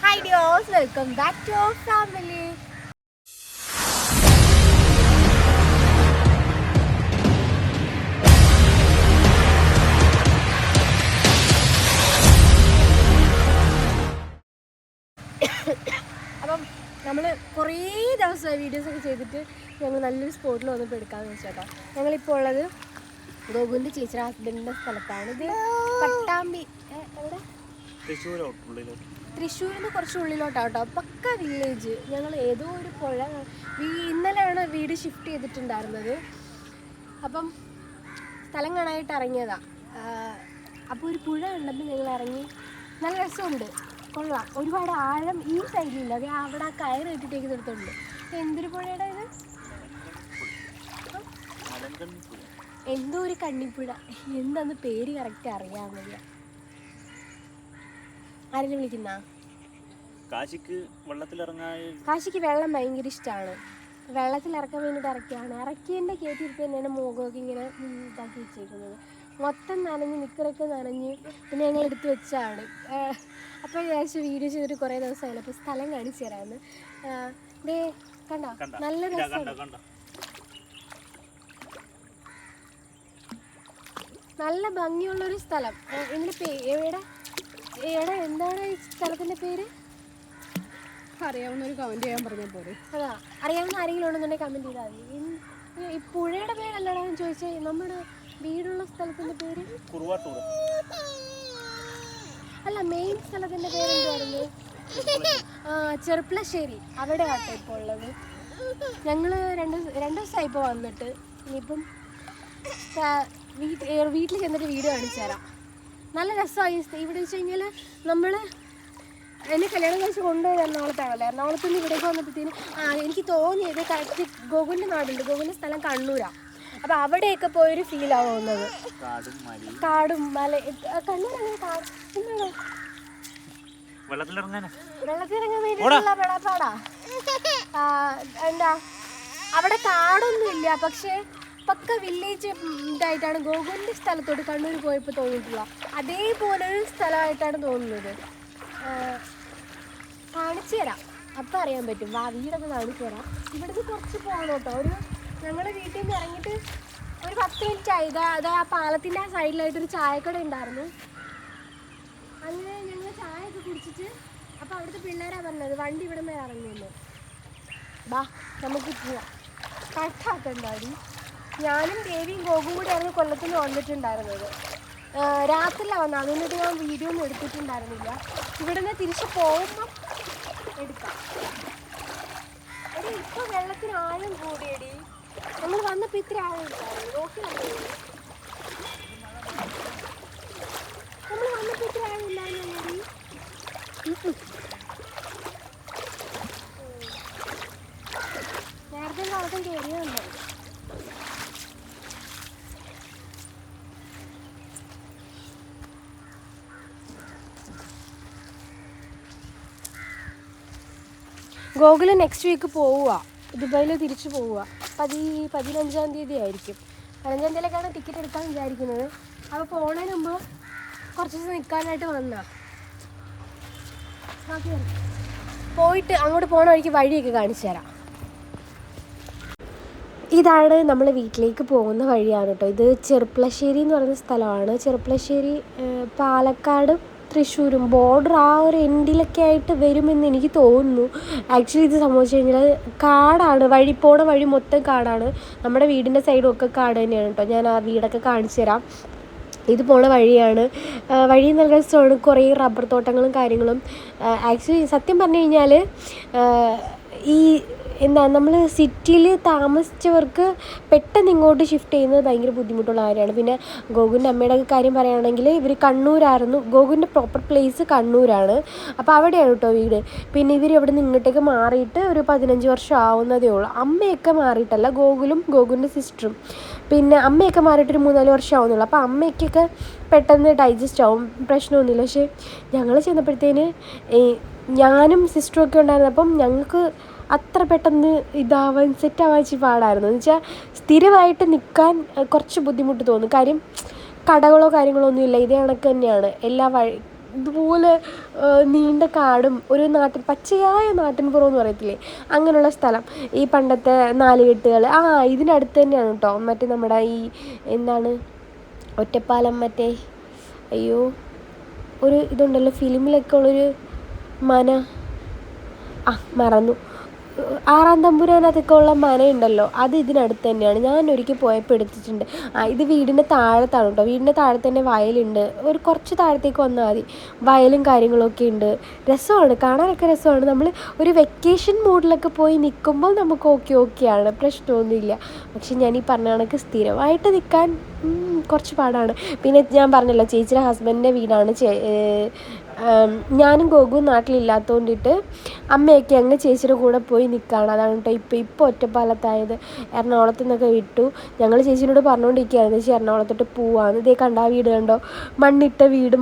Hi dears, welcome back to our family. അപ്പം നമ്മൾ കുറേ ദിവസമായി വീഡിയോസൊക്കെ ചെയ്തിട്ട് ഞങ്ങൾ നല്ലൊരു സ്പോട്ടിൽ വന്നപ്പോൾ എടുക്കാമെന്ന് വെച്ചേട്ടോ. ഞങ്ങളിപ്പോൾ ഉള്ളത് ഗോകുവിൻ്റെ ചേച്ചിയുടെ ഹസ്ബൻഡിൻ്റെ സ്ഥലത്താണ്. ഇത് പട്ടാമ്പി എവിടെ, തൃശ്ശൂരിൽ നിന്ന് കുറച്ച് ഉള്ളിലോട്ടാണ് കേട്ടോ. പക്ക വില്ലേജ്. ഞങ്ങൾ ഏതോ ഒരു പുഴ ഇന്നലെയാണ് വീട് ഷിഫ്റ്റ് ചെയ്തിട്ടുണ്ടായിരുന്നത്. അപ്പം സ്ഥലം കാണാനായിട്ട് ഇറങ്ങിയതാണ്. അപ്പോൾ ഒരു പുഴ ഉണ്ടെന്ന് ഞങ്ങൾ ഇറങ്ങി. നല്ല രസമുണ്ട്, കൊള്ളാം. ഒരുപാട് ആഴം ഈ സൈഡിലില്ല, അത് അവിടെ ആ കയറ് കെട്ടിട്ടേക്കുന്നിടത്തുണ്ട്. എന്തൊരു പുഴയുടെ ഇത്, എന്തോ ഒരു കണ്ണിപ്പുഴ. എന്താന്ന് പേര് കറക്റ്റ് അറിയാൻ വയ്യ. ആരെങ്കിലും വിളിക്കുന്ന കാശിക്ക് വെള്ളം ഭയങ്കര ഇഷ്ടമാണ്. വെള്ളത്തിൽ ഇറക്കാൻ വേണ്ടിയിട്ട് ഇറക്കിയതിൻ്റെ കയറ്റിയിരുത്തി തന്നെയാണ് മുഖമൊക്കെ ഇങ്ങനെ ഇതാക്കി വെച്ചേക്കുന്നത്. മൊത്തം നനഞ്ഞ്, നിക്കറൊക്കെ നനഞ്ഞ്. പിന്നെ ഞങ്ങൾ എടുത്ത് വെച്ചാണ്. അപ്പോൾ വിചാരിച്ചു വീഡിയോ ചെയ്തിട്ട് കുറേ ദിവസമായില്ല, അപ്പോൾ സ്ഥലം കാണിച്ചു തരാമെന്ന്. ദേ കണ്ടോ, നല്ല രസമാണ്, നല്ല ഭംഗിയുള്ളൊരു സ്ഥലം. ഇതിൻ്റെ എവിടെ എന്താണ് ഈ സ്ഥലത്തിൻ്റെ പേര്? അറിയാവുന്നൊരു കമൻറ്റ് ചെയ്യാൻ പറഞ്ഞാൽ പോരെ. അതാ, അറിയാവുന്ന ആരെങ്കിലും ഉണ്ടെന്നുണ്ടെങ്കിൽ കമൻറ്റ് ചെയ്താൽ മതി. ഈ പുഴയുടെ പേരല്ലാടാന്ന് ചോദിച്ചാൽ നമ്മുടെ വീടുള്ള സ്ഥലത്തിൻ്റെ പേര് അല്ല, മെയിൻ സ്ഥലത്തിൻ്റെ പേരെന്തായിരുന്നു? ചെറുപ്പളശ്ശേരി. അവിടെ ആട്ടോ ഇപ്പോൾ ഉള്ളത്. ഞങ്ങൾ രണ്ട് ദിവസമായി ഇപ്പോൾ വന്നിട്ട്. ഇനിയിപ്പം വീട്ടിൽ ചെന്നിട്ട് വീഡിയോ കാണിച്ചു തരാം. നല്ല രസമായി ഇവിടെ വെച്ച് കഴിഞ്ഞാൽ. നമ്മൾ എന്നെ കല്യാണം കഴിച്ച് കൊണ്ടുപോയി എറണാകുളത്താണല്ലോ. എറണാകുളത്ത് നിന്ന് ഇവിടേക്ക് വന്നപ്പോഴത്തേന് എനിക്ക് തോന്നിയത് കറക്റ്റ് ഗോകുലിൻ്റെ നാടുണ്ട്, ഗോകുലിൻ്റെ സ്ഥലം കണ്ണൂരാണ്. അപ്പോൾ അവിടെയൊക്കെ പോയൊരു ഫീലാണ് തോന്നുന്നത്. കാടും മല. കണ്ണൂർ അങ്ങനെ വെള്ളത്തിലിറങ്ങാൻ വേണ്ടിയിട്ടുള്ള വെള്ളപ്പാടാ. എന്താ അവിടെ കാടൊന്നും ഇല്ല, പക്ഷേ പക്ക വില്ലേജ് ഇതായിട്ടാണ് ഗോകുലിൻ്റെ സ്ഥലത്തോട്ട് കണ്ണൂർ പോയപ്പോൾ തോന്നിയിട്ടുള്ള അതേപോലൊരു സ്ഥലമായിട്ടാണ് തോന്നുന്നത്. കാണിച്ചു തരാം, അപ്പം അറിയാൻ പറ്റും. വീടൊക്കെ കാണിച്ചു തരാം. ഇവിടുന്ന് കുറച്ച് പോകണം കേട്ടോ. ഞങ്ങളുടെ വീട്ടിൽ നിന്ന് ഇറങ്ങിയിട്ട് ഒരു 10 മിനിറ്റ് ആയി. അതാ ആ പാലത്തിൻ്റെ ആ സൈഡിലായിട്ടൊരു ചായക്കട ഉണ്ടായിരുന്നു. അങ്ങനെ ഞങ്ങൾ ചായയൊക്കെ കുടിച്ചിട്ട്, അപ്പോൾ അവിടുത്തെ പിള്ളേരാണ് പറഞ്ഞത് വണ്ടി ഇവിടെ നിന്ന് ഇറങ്ങിയല്ലോ, ബാ നമുക്ക് പോവാം. കട്ടാക്കണ്ടാടി. ഞാനും ദേവിയും ഗോകും കൂടെയായിരുന്നു കൊല്ലത്തിൽ നിന്ന് വന്നിട്ടുണ്ടായിരുന്നത്. രാത്രിയിലാണ് വന്നത്, അതുകൊണ്ട് ഞാൻ വീഡിയോ ഒന്നും എടുത്തിട്ടുണ്ടായിരുന്നില്ല. ഇവിടെ നിന്ന് തിരിച്ച് പോകുമ്പം എടുക്കാം. എടി ഇപ്പോൾ വെള്ളത്തിന് ആഴം കൂടിയടി. നമ്മൾ വന്നപ്പോൾ ഇത്ര ആഴം ഉണ്ടായിരുന്നു. നോക്കി നമ്മൾ വന്നപ്പോൾ ഇത്ര ആഴം ഇല്ലായിരുന്നടി. നേരത്തെ കാലത്തും കയറിയുണ്ടോ? ഗോകുല് നെക്സ്റ്റ് വീക്ക് പോവുക, ദുബായിൽ തിരിച്ചു പോവുക. 15-ാം തീയതി ആയിരിക്കും. 15-ാം തീയതിയിലേക്കാണ് ടിക്കറ്റ് എടുക്കാൻ വിചാരിക്കുന്നത്. അപ്പോൾ പോണതിന് മുമ്പ് കുറച്ച് ദിവസം നിൽക്കാനായിട്ട് വന്നാ. പോയിട്ട് അങ്ങോട്ട് പോണ വഴിക്ക് വഴിയൊക്കെ കാണിച്ചു തരാം. ഇതാണ് നമ്മൾ വീട്ടിലേക്ക് പോകുന്ന വഴിയാണ് കേട്ടോ. ഇത് ചെറുപ്പളശ്ശേരി എന്ന് പറയുന്ന സ്ഥലമാണ്. ചെറുപ്പളശ്ശേരി പാലക്കാടും തൃശ്ശൂരും ബോർഡർ ആ ഒരു എൻഡിലൊക്കെ ആയിട്ട് വരുമെന്ന് എനിക്ക് തോന്നുന്നു. ആക്ച്വലി ഇത് സംഭവിച്ചു കഴിഞ്ഞാൽ കാടാണ്, പോണ വഴി മൊത്തം കാടാണ്. നമ്മുടെ വീടിൻ്റെ സൈഡും ഒക്കെ കാട് തന്നെയാണ് കേട്ടോ. ഞാൻ ആ വീടൊക്കെ കാണിച്ചു തരാം. ഇത് പോണ വഴിയാണ്. വഴി നല്ല രസമാണ്, കുറേ റബ്ബർ തോട്ടങ്ങളും കാര്യങ്ങളും. ആക്ച്വലി സത്യം പറഞ്ഞു കഴിഞ്ഞാൽ ഈ നമ്മൾ സിറ്റിയിൽ താമസിച്ചവർക്ക് പെട്ടെന്ന് ഇങ്ങോട്ട് ഷിഫ്റ്റ് ചെയ്യുന്നത് ഭയങ്കര ബുദ്ധിമുട്ടുള്ള കാര്യമാണ്. പിന്നെ ഗോകുലിൻ്റെ അമ്മയുടെ കാര്യം പറയുകയാണെങ്കിൽ ഇവർ കണ്ണൂരായിരുന്നു. ഗോകുലിൻ്റെ പ്രോപ്പർ പ്ലേസ് കണ്ണൂരാണ്. അപ്പോൾ അവിടെയാണ് കേട്ടോ വീട്. പിന്നെ ഇവർ ഇവിടെ നിന്ന് ഇങ്ങോട്ടേക്ക് മാറിയിട്ട് ഒരു 15 വർഷം ആവുന്നതേ ഉള്ളൂ. അമ്മയൊക്കെ മാറിയിട്ടല്ല, ഗോകുലിൻ്റെ സിസ്റ്ററും. പിന്നെ അമ്മയൊക്കെ മാറിയിട്ടൊരു 3-4 വർഷം ആവുന്നുള്ളൂ. അപ്പോൾ അമ്മയ്ക്കൊക്കെ പെട്ടെന്ന് ഡൈജസ്റ്റ് ആവും, പ്രശ്നമൊന്നുമില്ല. പക്ഷേ ഞങ്ങൾ ചെന്നപ്പോഴത്തേന് ഞാനും സിസ്റ്ററും ഒക്കെ ഉണ്ടായിരുന്നപ്പം ഞങ്ങൾക്ക് അത്ര പെട്ടെന്ന് സെറ്റാവാൻ പാടായിരുന്നു. എന്ന് വെച്ചാൽ സ്ഥിരമായിട്ട് നിൽക്കാൻ കുറച്ച് ബുദ്ധിമുട്ട് തോന്നും. കാര്യം കടകളോ കാര്യങ്ങളോ ഒന്നുമില്ല. ഇതേ കണക്ക് തന്നെയാണ് എല്ലാ ഇതുപോലെ നീണ്ട കാടും ഒരു പച്ചയായ നാട്ടിൻപുറം എന്ന് പറയത്തില്ലേ, അങ്ങനെയുള്ള സ്ഥലം. ഈ പണ്ടത്തെ നാലുകെട്ടുകൾ ഇതിനടുത്ത് തന്നെയാണ് കേട്ടോ. മറ്റേ നമ്മുടെ ഈ എന്താണ് ഒറ്റപ്പാലം, മറ്റേ അയ്യോ ഒരു ഇതുണ്ടല്ലോ ഫിലിമിലൊക്കെ ഉള്ളൊരു മന, മറന്നു, ആറാം തമ്പുരാനകത്തൊക്കെ ഉള്ള മനയുണ്ടല്ലോ, അത് ഇതിനടുത്ത് തന്നെയാണ്. ഞാൻ ഒരിക്കൽ പോയപ്പോൾ എടുത്തിട്ടുണ്ട്. ഇത് വീടിൻ്റെ താഴത്താണ് കേട്ടോ. വീടിൻ്റെ താഴത്ത് തന്നെ വയലുണ്ട്. ഒരു കുറച്ച് താഴത്തേക്ക് വന്നാൽ മതി, വയലും കാര്യങ്ങളൊക്കെ ഉണ്ട്. രസമാണ്, കാണാനൊക്കെ രസമാണ്. നമ്മൾ ഒരു വെക്കേഷൻ മൂഡിലൊക്കെ പോയി നിൽക്കുമ്പോൾ നമുക്ക് ഓക്കെയാണ്, പ്രശ്നമൊന്നുമില്ല. പക്ഷെ ഞാൻ ഈ പറഞ്ഞ കണക്ക് സ്ഥിരമായിട്ട് നിൽക്കാൻ കുറച്ച് പാടാണ്. പിന്നെ ഞാൻ പറഞ്ഞല്ലോ ചേച്ചിയുടെ ഹസ്ബൻഡിൻ്റെ വീടാണ്. ഞാനും ഗോകുവും നാട്ടിലില്ലാത്തതുകൊണ്ടിട്ട് അമ്മയൊക്കെ അങ്ങ് ചേച്ചിയുടെ കൂടെ പോയി നിൽക്കുകയാണ്. അതാണ് കേട്ടോ ഇപ്പോൾ ഒറ്റപ്പാലത്തായത്. എറണാകുളത്തു നിന്നൊക്കെ വിട്ടു. ഞങ്ങൾ ചേച്ചിനോട് പറഞ്ഞുകൊണ്ടിരിക്കുകയായിരുന്നു ചേച്ചി എറണാകുളത്തോട്ട് പോവാന്ന്. ഇതേ കണ്ട ആ വീട് കണ്ടോ, മണ്ണിട്ട വീട്,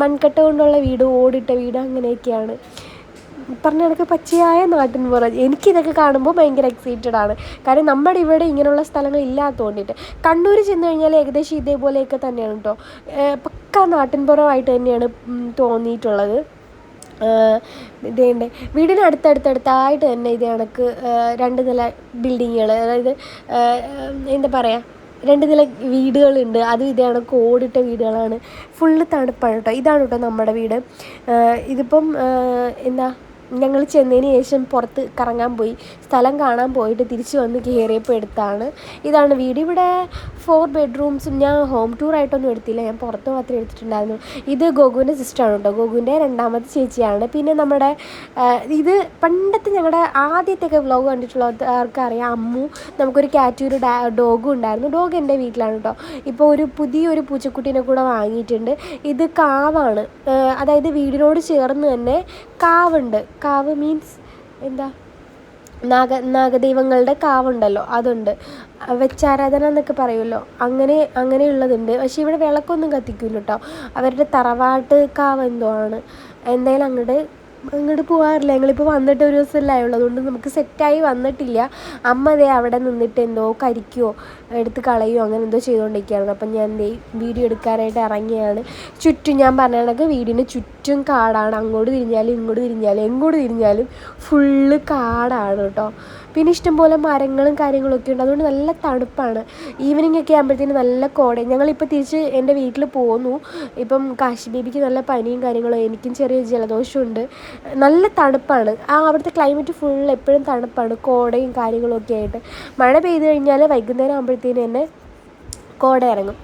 മൺകട്ട കൊണ്ടുള്ള വീട്, ഓടിട്ട വീട്, അങ്ങനെയൊക്കെയാണ്. പറഞ്ഞ കണക്ക് പച്ചയായ നാട്ടിൻപുറം. എനിക്കിതൊക്കെ കാണുമ്പോൾ ഭയങ്കര എക്സൈറ്റഡ് ആണ്. കാരണം നമ്മുടെ ഇവിടെ ഇങ്ങനെയുള്ള സ്ഥലങ്ങൾ ഇല്ലാത്തതുകൊണ്ടിട്ട്. കണ്ണൂർ ചെന്ന് കഴിഞ്ഞാൽ ഏകദേശം ഇതേപോലെയൊക്കെ തന്നെയാണ് കേട്ടോ. പക്ക നാട്ടിൻപുറമായിട്ട് തന്നെയാണ് തോന്നിയിട്ടുള്ളത്. ഇതേണ്ടേ വീടിന് അടുത്തടുത്തായിട്ട് തന്നെ ഇതേ കണക്ക് 2 നില ബിൽഡിങ്ങുകൾ, അതായത് എന്താ പറയുക, 2 നില വീടുകളുണ്ട്. അതും ഇതേ കണക്ക് ഓടിട്ട വീടുകളാണ്. ഫുള്ള് തണുപ്പാണ് കേട്ടോ. ഇതാണ് കേട്ടോ നമ്മുടെ വീട്. ഇതിപ്പം എന്താ, ഞങ്ങൾ ചെന്നതിന് ശേഷം പുറത്ത് കറങ്ങാൻ പോയി, സ്ഥലം കാണാൻ പോയിട്ട് തിരിച്ച് വന്ന് കയറിയപ്പോൾ എടുത്താണ്. ഇതാണ് വീട്. ഇവിടെ 4 ബെഡ്റൂംസും. ഞാൻ ഹോം ടൂറായിട്ടൊന്നും എടുത്തില്ല, ഞാൻ പുറത്ത് മാത്രമേ എടുത്തിട്ടുണ്ടായിരുന്നു. ഇത് ഗോകുവിൻ്റെ സിസ്റ്ററാണ് കേട്ടോ, ഗോകുവിൻ്റെ 2ാമത്തെ ചേച്ചിയാണ്. പിന്നെ നമ്മുടെ ഇത് പണ്ടത്തെ ഞങ്ങളുടെ ആദ്യത്തെയൊക്കെ വ്ലോഗ് കണ്ടിട്ടുള്ളവർക്ക് അറിയാം, അമ്മു. നമുക്കൊരു ഒരു ഡോഗും ഉണ്ടായിരുന്നു. ഡോഗ് എൻ്റെ വീട്ടിലാണ് കേട്ടോ. ഇപ്പോൾ പുതിയൊരു പൂച്ചക്കുട്ടീനെ കൂടെ വാങ്ങിയിട്ടുണ്ട്. ഇത് കാവാണ്, അതായത് വീടിനോട് ചേർന്ന് തന്നെ കാവുണ്ട്. കാവ് മീൻസ് എന്താ, നാഗദൈവങ്ങളുടെ കാവുണ്ടല്ലോ, അതുണ്ട്. വെച്ചാരാധന എന്നൊക്കെ പറയുമല്ലോ, അങ്ങനെയുള്ളതുണ്ട്. പക്ഷേ ഇവിടെ വിളക്കൊന്നും കത്തിക്കില്ല കേട്ടോ. അവരുടെ തറവാട്ട് കാവ് എന്തോ ആണ്. എന്തായാലും അങ്ങോട്ട് പോകാറില്ല. ഞങ്ങളിപ്പോൾ വന്നിട്ട് ഒരു ദിവസമല്ലേ ആയുള്ളൂ, അതുകൊണ്ട് നമുക്ക് സെറ്റായി വന്നിട്ടില്ല. അമ്മ ദേ അവിടെ നിന്നിട്ട് എന്തോ കരിക്കുകയോ എടുത്ത് കളയുകയോ അങ്ങനെ എന്തോ ചെയ്തുകൊണ്ടിരിക്കുകയാണ്. അപ്പം ഞാൻ വീഡിയോ എടുക്കാനായിട്ട് ഇറങ്ങിയാണ്. ചുറ്റും ഞാൻ പറഞ്ഞ കണക്ക് വീടിന് ചുറ്റും കാടാണ്. അങ്ങോട്ട് തിരിഞ്ഞാലും ഇങ്ങോട്ട് തിരിഞ്ഞാലും എങ്ങോട്ട് തിരിഞ്ഞാലും ഫുള്ള് കാടാണ് കേട്ടോ. പിന്നെ ഇഷ്ടംപോലെ മരങ്ങളും കാര്യങ്ങളൊക്കെ ഉണ്ട്. അതുകൊണ്ട് നല്ല തണുപ്പാണ്. ഈവനിങ് ഒക്കെ ആകുമ്പോഴത്തേന് നല്ല കോട. ഞങ്ങളിപ്പോൾ തിരിച്ച് എൻ്റെ വീട്ടിൽ പോന്നു. ഇപ്പം കാശി ബേബിക്ക് നല്ല പനിയും കാര്യങ്ങളും, എനിക്കും ചെറിയ ജലദോഷമുണ്ട്. നല്ല തണുപ്പാണ്. അവിടുത്തെ ക്ലൈമറ്റ് ഫുൾ എപ്പോഴും തണുപ്പാണ്, കോടയും കാര്യങ്ങളൊക്കെ ആയിട്ട്. മഴ പെയ്ത് കഴിഞ്ഞാൽ വൈകുന്നേരം ആകുമ്പോഴത്തേന് തന്നെ കോട ഇറങ്ങും.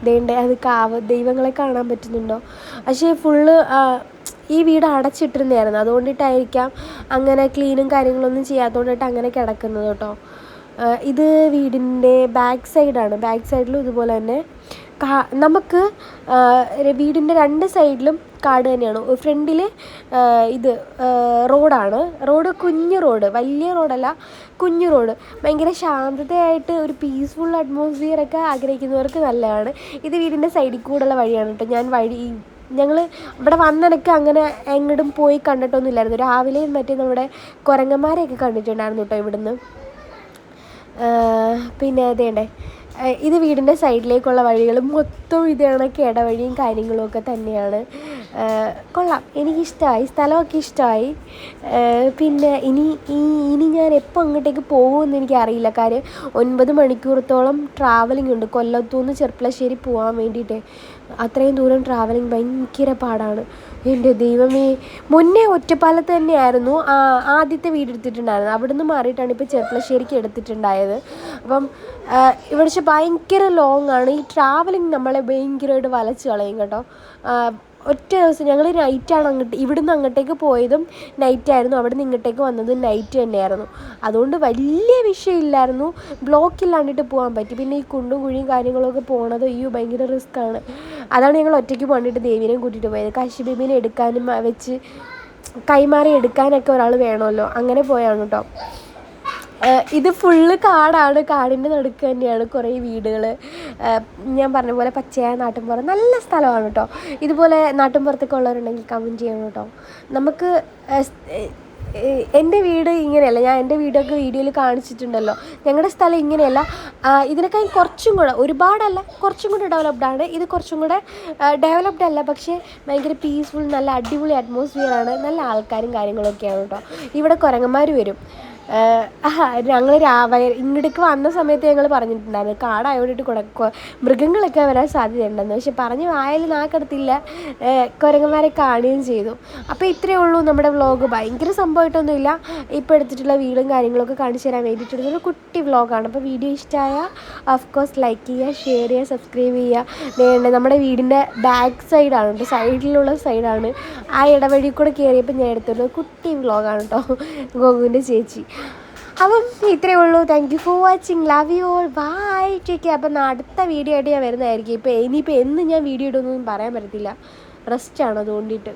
അത് കാവ് ദൈവങ്ങളെ കാണാൻ പറ്റുന്നുണ്ടോ. പക്ഷേ ഫുള്ള് ഈ വീട് അടച്ചിട്ടിരുന്നായിരുന്നു, അതുകൊണ്ടിട്ടായിരിക്കാം അങ്ങനെ ക്ലീനും കാര്യങ്ങളൊന്നും ചെയ്യാത്തതുകൊണ്ടിട്ട് അങ്ങനെ കിടക്കുന്നത് കേട്ടോ. ഇത് വീടിൻ്റെ ബാക്ക് സൈഡാണ്. ബാക്ക് സൈഡിലും ഇതുപോലെ തന്നെ നമുക്ക് വീടിൻ്റെ 2 സൈഡിലും കാട് തന്നെയാണ്. ഫ്രണ്ടിൽ ഇത് റോഡാണ്. കുഞ്ഞു റോഡ്, വലിയ റോഡല്ല, കുഞ്ഞു റോഡ്. ഭയങ്കര ശാന്തതയായിട്ട് ഒരു പീസ്ഫുൾ അറ്റ്മോസ്ഫിയറൊക്കെ ആഗ്രഹിക്കുന്നവർക്ക് നല്ലതാണ്. ഇത് വീടിൻ്റെ സൈഡിൽ കൂടെയുള്ള വഴിയാണ് കേട്ടോ. ഞങ്ങൾ ഇവിടെ വന്നനക്ക് അങ്ങനെ എങ്ങോട്ടും പോയി കണ്ടിട്ടൊന്നുമില്ലായിരുന്നു. രാവിലെ മറ്റേ നമ്മുടെ കുരങ്ങന്മാരെയൊക്കെ കണ്ടിട്ടുണ്ടായിരുന്നു കേട്ടോ ഇവിടുന്ന്. പിന്നെ അതേണ്ടേ ഇത് വീടിൻ്റെ സൈഡിലേക്കുള്ള വഴികൾ മൊത്തം ഇത് കണക്ക് ഇടവഴിയും കാര്യങ്ങളുമൊക്കെ തന്നെയാണ്. കൊള്ളാം, എനിക്കിഷ്ടമായി, സ്ഥലമൊക്കെ ഇഷ്ടമായി. പിന്നെ ഇനി ഞാൻ എപ്പോൾ അങ്ങോട്ടേക്ക് പോകുമെന്ന് എനിക്കറിയില്ല. കാര്യം 9 മണിക്കൂറത്തോളം ട്രാവലിംഗ് ഉണ്ട് കൊല്ലത്തുനിന്ന് ചെർപ്പളശ്ശേരി പോകാൻ വേണ്ടിയിട്ട്. അത്രയും ദൂരം ട്രാവലിംഗ് ഭയങ്കര പാടാണ്. എൻ്റെ ദൈവമേ, മുന്നേ ഒറ്റപ്പാലത്ത് തന്നെയായിരുന്നു ആദ്യത്തെ വീടെടുത്തിട്ടുണ്ടായിരുന്നു. അവിടെ നിന്ന് മാറിയിട്ടാണ് ഇപ്പോൾ ചെർപ്പളശ്ശേരിക്ക് എടുത്തിട്ടുണ്ടായത്. അപ്പം ഇവിടെ ഭയങ്കര ലോങ് ആണ്. ഈ ട്രാവലിംഗ് നമ്മളെ ഭയങ്കരമായിട്ട് വലച്ച് കളയും കേട്ടോ. ഒറ്റ ദിവസം ഞങ്ങൾ നൈറ്റാണ് ഇവിടുന്ന് അങ്ങോട്ടേക്ക് പോയതും നൈറ്റായിരുന്നു, അവിടെ നിന്ന് ഇങ്ങോട്ടേക്ക് വന്നതും നൈറ്റ് തന്നെയായിരുന്നു. അതുകൊണ്ട് വലിയ വിഷയമില്ലായിരുന്നു, ബ്ലോക്ക് ഇല്ലാണ്ടിട്ട് പോകാൻ പറ്റി. പിന്നെ ഈ കുണ്ടും കുഴിയും കാര്യങ്ങളൊക്കെ പോകണത് ഭയങ്കര റിസ്ക്കാണ്. അതാണ് ഞങ്ങൾ ഒറ്റയ്ക്ക് പോകേണ്ടിയിട്ട് ദേവീനെയും കൂട്ടിയിട്ട് പോയത്. കാശി ബേബീനെ എടുക്കാനും വെച്ച് കൈമാറി എടുക്കാനൊക്കെ ഒരാൾ വേണമല്ലോ, അങ്ങനെ പോയാണ് കേട്ടോ. ഇത് ഫുള്ള് കാടാണ്. കാടിൻ്റെ നടുക്ക് തന്നെയാണ് കുറേ വീടുകൾ. ഞാൻ പറഞ്ഞ പോലെ പച്ചയായ നാട്ടിൻപുറം, നല്ല സ്ഥലമാണ് കേട്ടോ. ഇതുപോലെ നാട്ടിൻപുറത്തൊക്കെ ഉള്ളവരുണ്ടെങ്കിൽ കമൻറ്റ് ചെയ്യണം കേട്ടോ. നമുക്ക് എൻ്റെ വീട് ഇങ്ങനെയല്ല, ഞാൻ എൻ്റെ വീടൊക്കെ വീഡിയോയിൽ കാണിച്ചിട്ടുണ്ടല്ലോ. ഞങ്ങളുടെ സ്ഥലം ഇങ്ങനെയല്ല, ഇതിനേക്കാൾ കുറച്ചും കൂടെ, ഒരുപാടല്ല, കുറച്ചും കൂടെ ഡെവലപ്ഡാണ്. ഇത് കുറച്ചും കൂടെ ഡെവലപ്ഡ് അല്ല, പക്ഷേ ഭയങ്കര പീസ്ഫുൾ, നല്ല അടിപൊളി അറ്റ്മോസ്ഫിയറാണ്. നല്ല ആൾക്കാരും കാര്യങ്ങളൊക്കെയാണ് കേട്ടോ. ഇവിടെ കുരങ്ങന്മാർ വരും. ഞങ്ങൾ ഇങ്ങോട്ടേക്ക് വന്ന സമയത്ത് ഞങ്ങൾ പറഞ്ഞിട്ടുണ്ടായിരുന്നു കാടായോണ്ടിട്ട് മൃഗങ്ങളൊക്കെ വരാൻ സാധ്യതയുണ്ടെന്ന്. പക്ഷെ പറഞ്ഞ് വായിൽ നാക്കെടുത്തില്ല, കുരങ്ങന്മാരെ കാണുകയും ചെയ്തു. അപ്പോൾ ഇത്രയേ ഉള്ളൂ നമ്മുടെ വ്ളോഗ്. ഭയങ്കര സംഭവമായിട്ടൊന്നുമില്ല, ഇപ്പോൾ എടുത്തിട്ടുള്ള വീടും കാര്യങ്ങളൊക്കെ കാണിച്ചു തരാൻ വേണ്ടിയിട്ടുള്ളൊരു കുട്ടി വ്ളോഗാണ്. അപ്പോൾ വീഡിയോ ഇഷ്ടമായ ഓഫ് കോഴ്സ് ലൈക്ക് ചെയ്യുക, ഷെയർ ചെയ്യുക, സബ്സ്ക്രൈബ് ചെയ്യുക. നമ്മുടെ വീടിൻ്റെ ബാക്ക് സൈഡാണ് കേട്ടോ, സൈഡിലുള്ള സൈഡാണ്. ആ ഇടവഴി കൂടെ കയറിയപ്പോൾ ഞാൻ എടുത്തൊരു കുട്ടി വ്ളോഗാണ് കേട്ടോ, ഗോകുവിൻ്റെ ചേച്ചി. അപ്പം ഇത്രയേ ഉള്ളൂ. Thank you for watching, love you all, bye, take care. അപ്പം അടുത്ത വീഡിയോ ആയിട്ട് ഞാൻ വരുന്നതായിരിക്കും. ഇനിയിപ്പോൾ എന്ന് ഞാൻ വീഡിയോ ഇടുമെന്നൊന്നും പറയാൻ പറ്റത്തില്ല, റെസ്റ്റാണ് അതുകൊണ്ടിട്ട്.